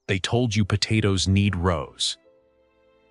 They told you potatoes need rows.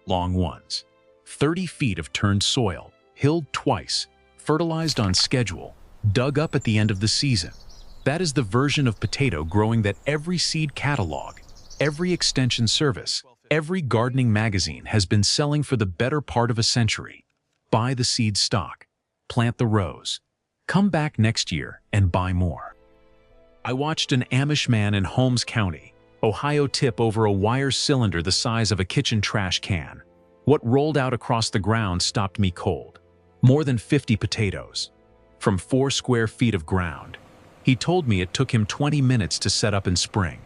Long ones. 30 feet of turned soil, hilled twice, fertilized on schedule, dug up at the end of the season. That is the version of potato growing that every seed catalog, every extension service, every gardening magazine has been selling for the better part of a century. Buy the seed stock, plant the rows, come back next year and buy more. I watched an Amish man in Holmes County, Ohio tip over a wire cylinder the size of a kitchen trash can. What rolled out across the ground stopped me cold. More than 50 potatoes, from 4 square feet of ground. He told me it took him 20 minutes to set up in spring.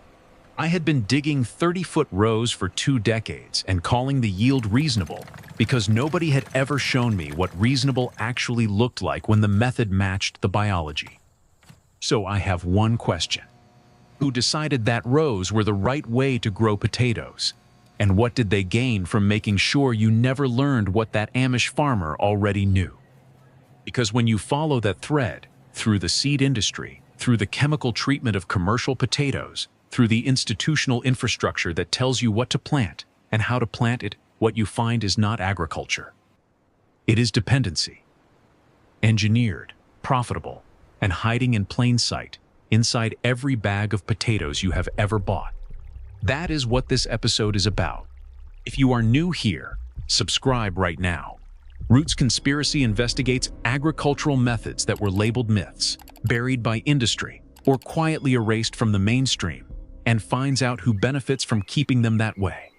I had been digging 30-foot rows for 2 decades and calling the yield reasonable because nobody had ever shown me what reasonable actually looked like when the method matched the biology. So I have one question. Who decided that rows were the right way to grow potatoes? And what did they gain from making sure you never learned what that Amish farmer already knew? Because when you follow that thread, through the seed industry, through the chemical treatment of commercial potatoes, through the institutional infrastructure that tells you what to plant and how to plant it, what you find is not agriculture. It is dependency. Engineered, profitable, and hiding in plain sight inside every bag of potatoes you have ever bought. That is what this episode is about. If you are new here, subscribe right now. Roots Conspiracy investigates agricultural methods that were labeled myths, buried by industry, or quietly erased from the mainstream, and finds out who benefits from keeping them that way.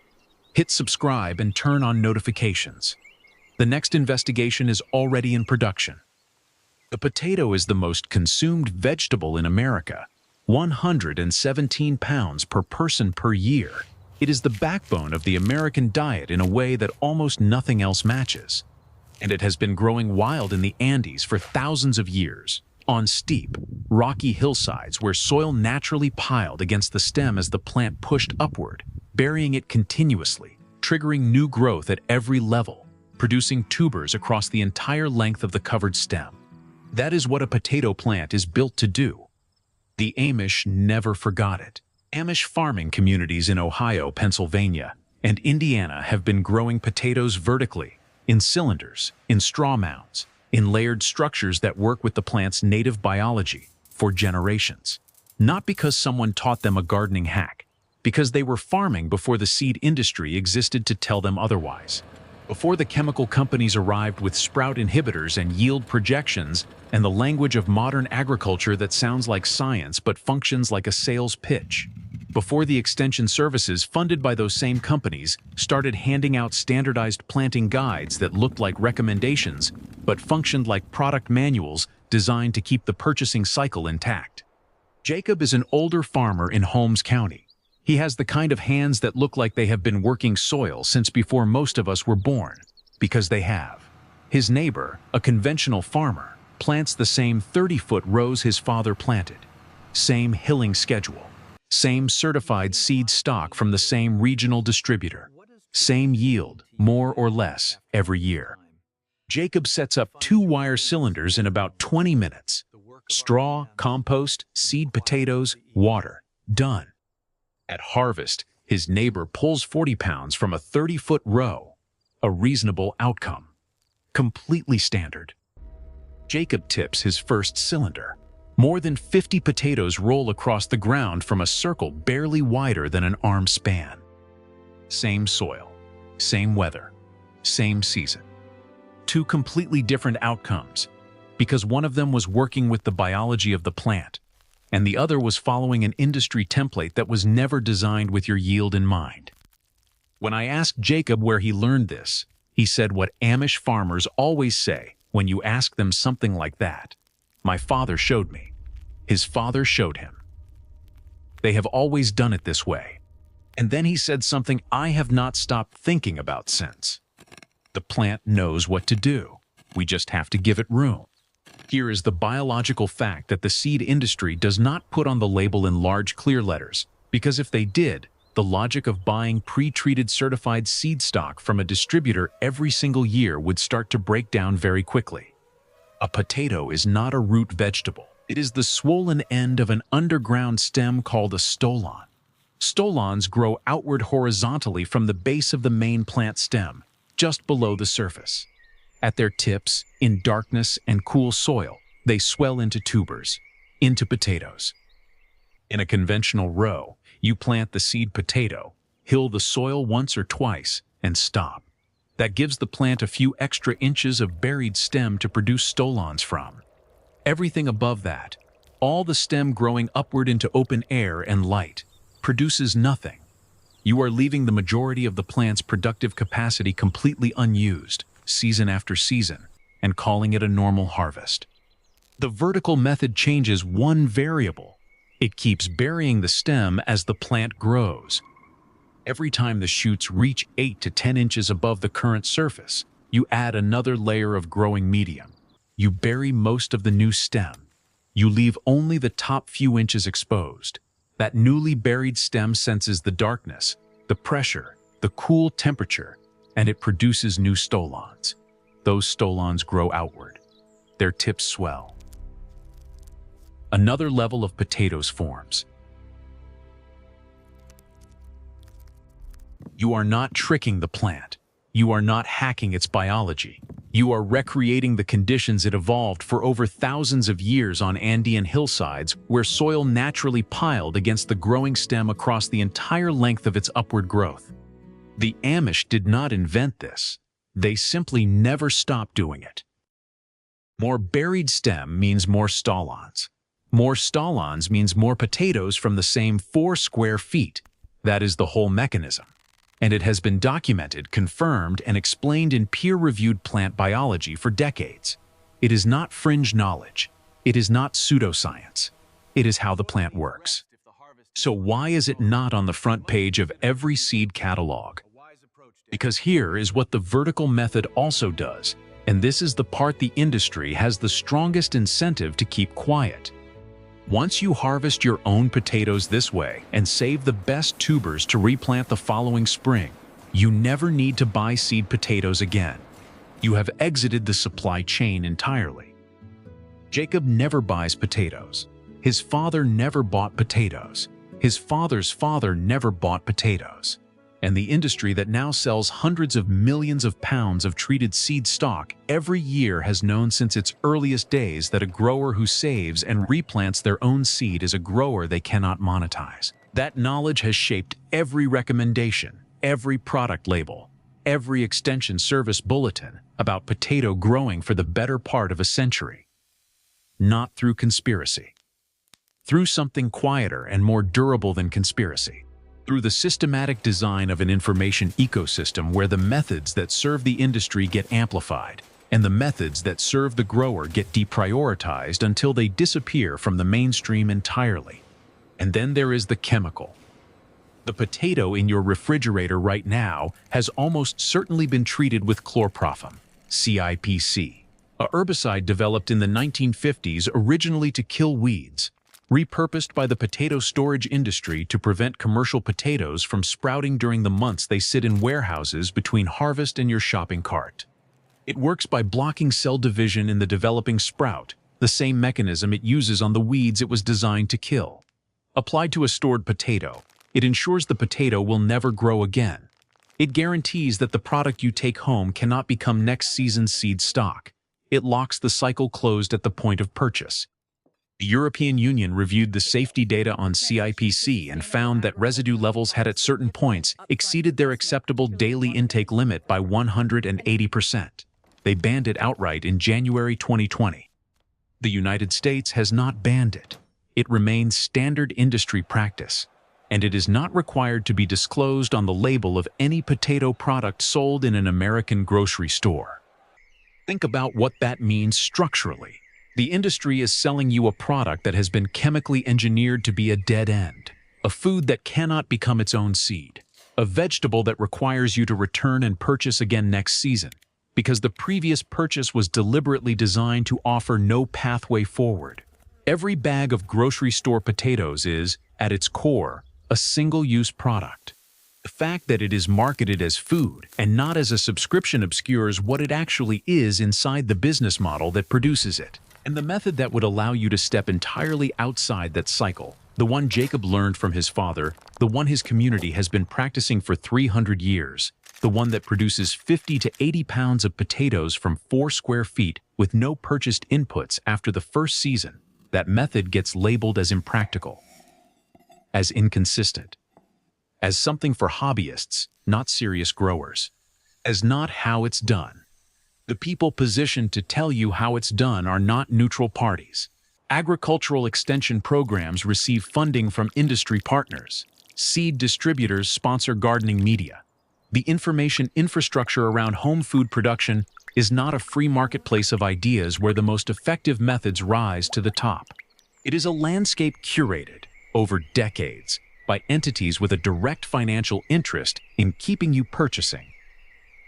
Hit subscribe and turn on notifications. The next investigation is already in production. The potato is the most consumed vegetable in America, 117 pounds per person per year. It is the backbone of the American diet in a way that almost nothing else matches. And it has been growing wild in the Andes for thousands of years, on steep, rocky hillsides where soil naturally piled against the stem as the plant pushed upward, burying it continuously, triggering new growth at every level, producing tubers across the entire length of the covered stem. That is what a potato plant is built to do. The Amish never forgot it. Amish farming communities in Ohio, Pennsylvania, and Indiana have been growing potatoes vertically, in cylinders, in straw mounds, in layered structures that work with the plant's native biology for generations. Not because someone taught them a gardening hack, because they were farming before the seed industry existed to tell them otherwise. Before the chemical companies arrived with sprout inhibitors and yield projections and the language of modern agriculture that sounds like science but functions like a sales pitch. Before the extension services funded by those same companies started handing out standardized planting guides that looked like recommendations but functioned like product manuals designed to keep the purchasing cycle intact. Jacob is an older farmer in Holmes County. He has the kind of hands that look like they have been working soil since before most of us were born, because they have. His neighbor, a conventional farmer, plants the same 30-foot rows his father planted. Same hilling schedule. Same certified seed stock from the same regional distributor. Same yield, more or less, every year. Jacob sets up 2 wire cylinders in about 20 minutes. Straw, compost, seed potatoes, water. Done. At harvest, his neighbor pulls 40 pounds from a 30-foot row. A reasonable outcome. Completely standard. Jacob tips his first cylinder. More than 50 potatoes roll across the ground from a circle barely wider than an arm span. Same soil, same weather, same season. 2 completely different outcomes, because one of them was working with the biology of the plant, and the other was following an industry template that was never designed with your yield in mind. When I asked Jacob where he learned this, he said what Amish farmers always say when you ask them something like that. My father showed me. His father showed him. They have always done it this way. And then he said something I have not stopped thinking about since. The plant knows what to do. We just have to give it room. Here is the biological fact that the seed industry does not put on the label in large clear letters, because if they did, the logic of buying pre-treated certified seed stock from a distributor every single year would start to break down very quickly. A potato is not a root vegetable. It is the swollen end of an underground stem called a stolon. Stolons grow outward horizontally from the base of the main plant stem, just below the surface. At their tips, in darkness and cool soil, they swell into tubers, into potatoes. In a conventional row, you plant the seed potato, hill the soil once or twice, and stop. That gives the plant a few extra inches of buried stem to produce stolons from. Everything above that, all the stem growing upward into open air and light, produces nothing. You are leaving the majority of the plant's productive capacity completely unused, season after season, and calling it a normal harvest. The vertical method changes one variable. It keeps burying the stem as the plant grows. Every time the shoots reach 8 to 10 inches above the current surface, you add another layer of growing medium. You bury most of the new stem. You leave only the top few inches exposed. That newly buried stem senses the darkness, the pressure, the cool temperature, and it produces new stolons. Those stolons grow outward. Their tips swell. Another level of potatoes forms. You are not tricking the plant. You are not hacking its biology. You are recreating the conditions it evolved for over thousands of years on Andean hillsides where soil naturally piled against the growing stem across the entire length of its upward growth. The Amish did not invent this. They simply never stopped doing it. More buried stem means more stolons. More stolons means more potatoes from the same 4 square feet. That is the whole mechanism. And it has been documented, confirmed, and explained in peer-reviewed plant biology for decades. It is not fringe knowledge. It is not pseudoscience. It is how the plant works. So why is it not on the front page of every seed catalog? Because here is what the vertical method also does, and this is the part the industry has the strongest incentive to keep quiet. Once you harvest your own potatoes this way and save the best tubers to replant the following spring, you never need to buy seed potatoes again. You have exited the supply chain entirely. Jacob never buys potatoes. His father never bought potatoes. His father's father never bought potatoes. And the industry that now sells hundreds of millions of pounds of treated seed stock every year has known since its earliest days that a grower who saves and replants their own seed is a grower they cannot monetize. That knowledge has shaped every recommendation, every product label, every extension service bulletin about potato growing for the better part of a century. Not through conspiracy. Through something quieter and more durable than conspiracy. Through the systematic design of an information ecosystem where the methods that serve the industry get amplified, and the methods that serve the grower get deprioritized until they disappear from the mainstream entirely. And then there is the chemical. The potato in your refrigerator right now has almost certainly been treated with Chlorpropham, CIPC, a herbicide developed in the 1950s originally to kill weeds, repurposed by the potato storage industry to prevent commercial potatoes from sprouting during the months they sit in warehouses between harvest and your shopping cart. It works by blocking cell division in the developing sprout, the same mechanism it uses on the weeds it was designed to kill. Applied to a stored potato, it ensures the potato will never grow again. It guarantees that the product you take home cannot become next season's seed stock. It locks the cycle closed at the point of purchase. The European Union reviewed the safety data on CIPC and found that residue levels had at certain points exceeded their acceptable daily intake limit by 180%. They banned it outright in January 2020. The United States has not banned it. It remains standard industry practice, and it is not required to be disclosed on the label of any potato product sold in an American grocery store. Think about what that means structurally. The industry is selling you a product that has been chemically engineered to be a dead end, a food that cannot become its own seed, a vegetable that requires you to return and purchase again next season, because the previous purchase was deliberately designed to offer no pathway forward. Every bag of grocery store potatoes is, at its core, a single-use product. The fact that it is marketed as food and not as a subscription obscures what it actually is inside the business model that produces it. And the method that would allow you to step entirely outside that cycle, The one Jacob learned from his father, the one his community has been practicing for 300 years, the one that produces 50 to 80 pounds of potatoes from 4 square feet with no purchased inputs after the first season. That method gets labeled as impractical, as inconsistent, as something for hobbyists, not serious growers, as not how it's done. The people positioned to tell you how it's done are not neutral parties. Agricultural extension programs receive funding from industry partners. Seed distributors sponsor gardening media. The information infrastructure around home food production is not a free marketplace of ideas where the most effective methods rise to the top. It is a landscape curated over decades by entities with a direct financial interest in keeping you purchasing.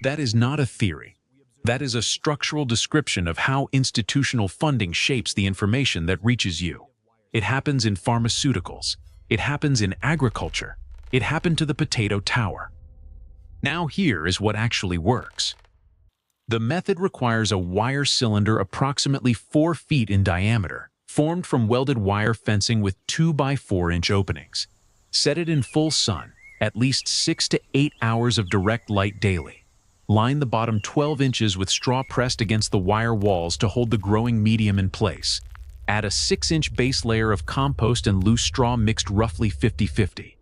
That is not a theory. That is a structural description of how institutional funding shapes the information that reaches you. It happens in pharmaceuticals. It happens in agriculture. It happened to the potato tower. Now here is what actually works. The method requires a wire cylinder approximately 4 feet in diameter, formed from welded wire fencing with 2 by 4 inch openings. Set it in full sun, at least 6 to 8 hours of direct light daily. Line the bottom 12 inches with straw pressed against the wire walls to hold the growing medium in place. Add a 6-inch base layer of compost and loose straw mixed roughly 50-50.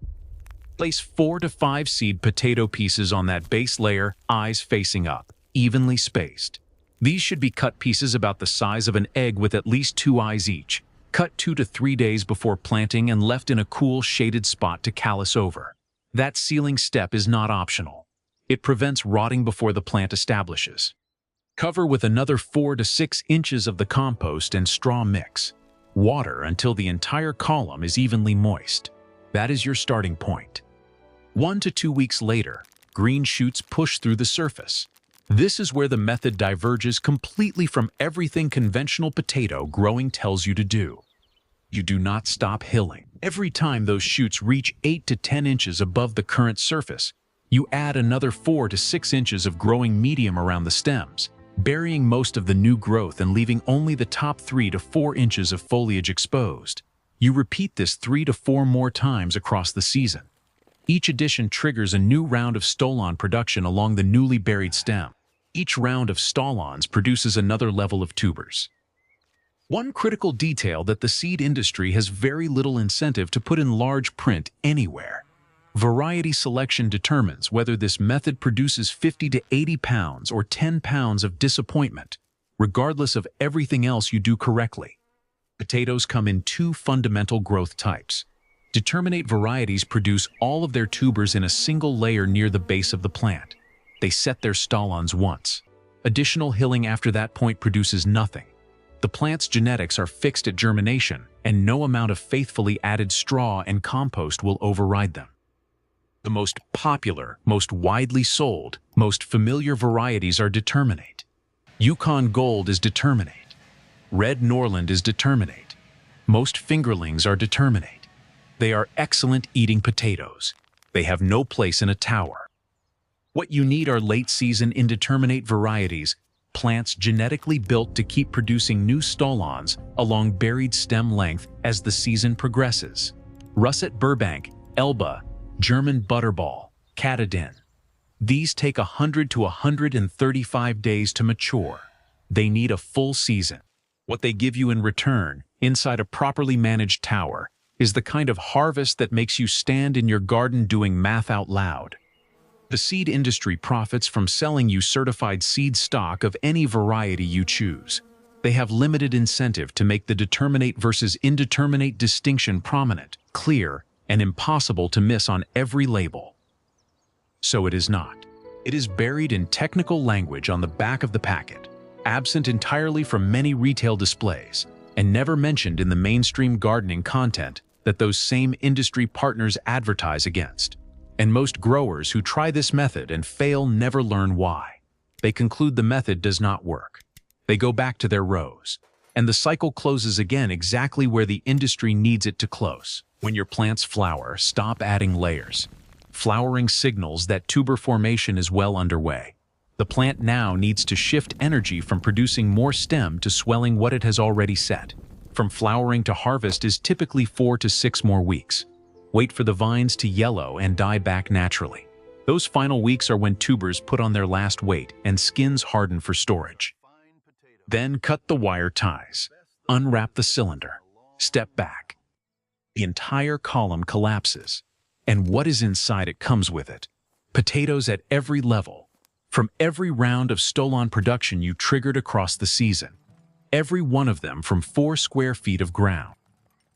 Place 4 to 5 seed potato pieces on that base layer, eyes facing up, evenly spaced. These should be cut pieces about the size of an egg with at least 2 eyes each. Cut 2 to 3 days before planting and left in a cool, shaded spot to callus over. That sealing step is not optional. It prevents rotting before the plant establishes. Cover with another 4 to 6 inches of the compost and straw mix. Water until the entire column is evenly moist. That is your starting point. 1 to 2 weeks later, green shoots push through the surface. This is where the method diverges completely from everything conventional potato growing tells you to do. You do not stop hilling. Every time those shoots reach 8 to 10 inches above the current surface, you add another 4 to 6 inches of growing medium around the stems, burying most of the new growth and leaving only the top 3 to 4 inches of foliage exposed. You repeat this 3 to 4 more times across the season. Each addition triggers a new round of stolon production along the newly buried stem. Each round of stolons produces another level of tubers. One critical detail that the seed industry has very little incentive to put in large print anywhere. Variety selection determines whether this method produces 50 to 80 pounds or 10 pounds of disappointment, regardless of everything else you do correctly. Potatoes come in 2 fundamental growth types. Determinate varieties produce all of their tubers in a single layer near the base of the plant. They set their stolons once. Additional hilling after that point produces nothing. The plant's genetics are fixed at germination, and no amount of faithfully added straw and compost will override them. The most popular, most widely sold, most familiar varieties are Determinate. Yukon Gold is Determinate. Red Norland is Determinate. Most fingerlings are Determinate. They are excellent eating potatoes. They have no place in a tower. What you need are late-season indeterminate varieties, plants genetically built to keep producing new stolons along buried stem length as the season progresses. Russet Burbank, Elba, German Butterball, Katadin. These take 100 to 135 days to mature. They need a full season. What they give you in return, inside a properly managed tower, is the kind of harvest that makes you stand in your garden doing math out loud. The seed industry profits from selling you certified seed stock of any variety you choose. They have limited incentive to make the determinate versus indeterminate distinction prominent, clear, and impossible to miss on every label. So it is not. It is buried in technical language on the back of the packet, absent entirely from many retail displays, and never mentioned in the mainstream gardening content that those same industry partners advertise against. And most growers who try this method and fail never learn why. They conclude the method does not work. They go back to their rows, and the cycle closes again exactly where the industry needs it to close. When your plants flower, stop adding layers. Flowering signals that tuber formation is well underway. The plant now needs to shift energy from producing more stem to swelling what it has already set. from flowering to harvest is typically 4 to 6 more weeks. Wait for the vines to yellow and die back naturally. Those final weeks are when tubers put on their last weight and skins harden for storage. Then cut the wire ties. Unwrap the cylinder. Step back. The entire column collapses, and what is inside it comes with it. Potatoes at every level, from every round of stolon production you triggered across the season. Every one of them from 4 square feet of ground.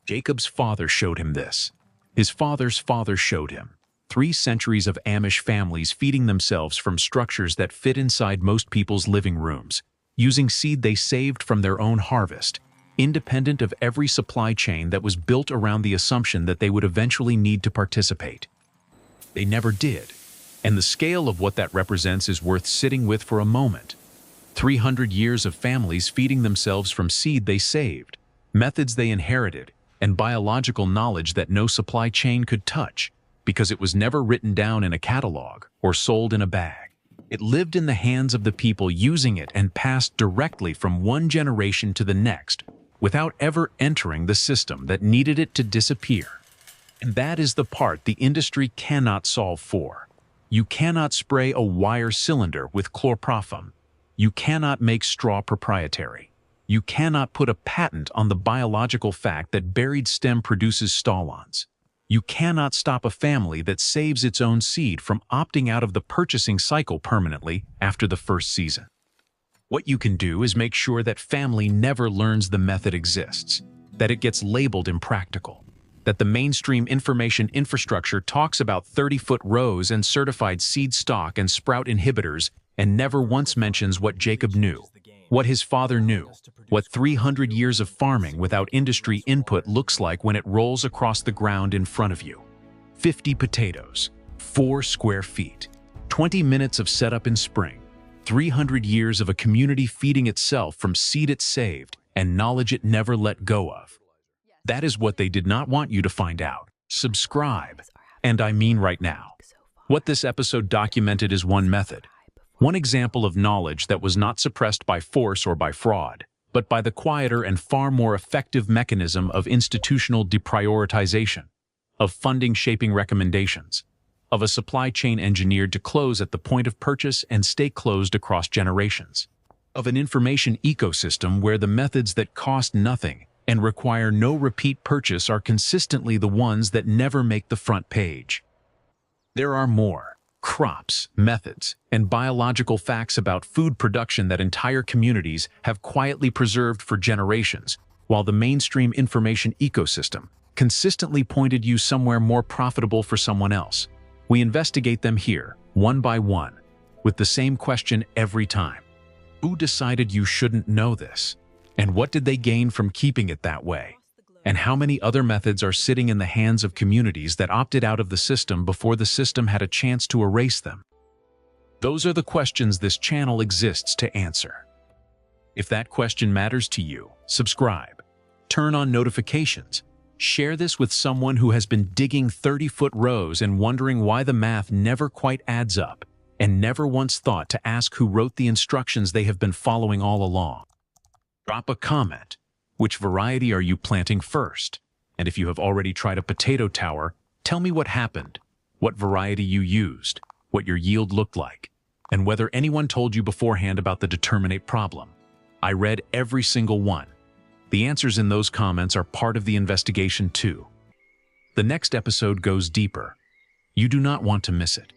Jacob's father showed him this. His father's father showed him. 3 centuries of Amish families feeding themselves from structures that fit inside most people's living rooms, using seed they saved from their own harvest, independent of every supply chain that was built around the assumption that they would eventually need to participate. They never did, and the scale of what that represents is worth sitting with for a moment. 300 years of families feeding themselves from seed they saved, methods they inherited, and biological knowledge that no supply chain could touch, because it was never written down in a catalog or sold in a bag. It lived in the hands of the people using it and passed directly from one generation to the next, without ever entering the system that needed it to disappear. And that is the part the industry cannot solve for. You cannot spray a wire cylinder with Chlorpropham. You cannot make straw proprietary. You cannot put a patent on the biological fact that buried stem produces stolons. You cannot stop a family that saves its own seed from opting out of the purchasing cycle permanently after the first season. What you can do is make sure that family never learns the method exists, that it gets labeled impractical, that the mainstream information infrastructure talks about 30-foot rows and certified seed stock and sprout inhibitors and never once mentions what Jacob knew, what his father knew, what 300 years of farming without industry input looks like when it rolls across the ground in front of you. 50 potatoes, 4 square feet, 20 minutes of setup in spring, 300 years of a community feeding itself from seed it saved and knowledge it never let go of. That is what they did not want you to find out. Subscribe, and I mean right now. What this episode documented is one method, one example of knowledge that was not suppressed by force or by fraud, but by the quieter and far more effective mechanism of institutional deprioritization, of funding shaping recommendations, of a supply chain engineered to close at the point of purchase and stay closed across generations, of an information ecosystem where the methods that cost nothing and require no repeat purchase are consistently the ones that never make the front page. There are more crops, methods, and biological facts about food production that entire communities have quietly preserved for generations, while the mainstream information ecosystem consistently pointed you somewhere more profitable for someone else. We investigate them here, one by one, with the same question every time. Who decided you shouldn't know this? And what did they gain from keeping it that way? And how many other methods are sitting in the hands of communities that opted out of the system before the system had a chance to erase them? Those are the questions this channel exists to answer. If that question matters to you, subscribe, turn on notifications, share this with someone who has been digging 30-foot rows and wondering why the math never quite adds up, and never once thought to ask who wrote the instructions they have been following all along. Drop a comment. Which variety are you planting first? And if you have already tried a potato tower, tell me what happened, what variety you used, what your yield looked like, and whether anyone told you beforehand about the determinate problem. I read every single one. The answers in those comments are part of the investigation too. The next episode goes deeper. You do not want to miss it.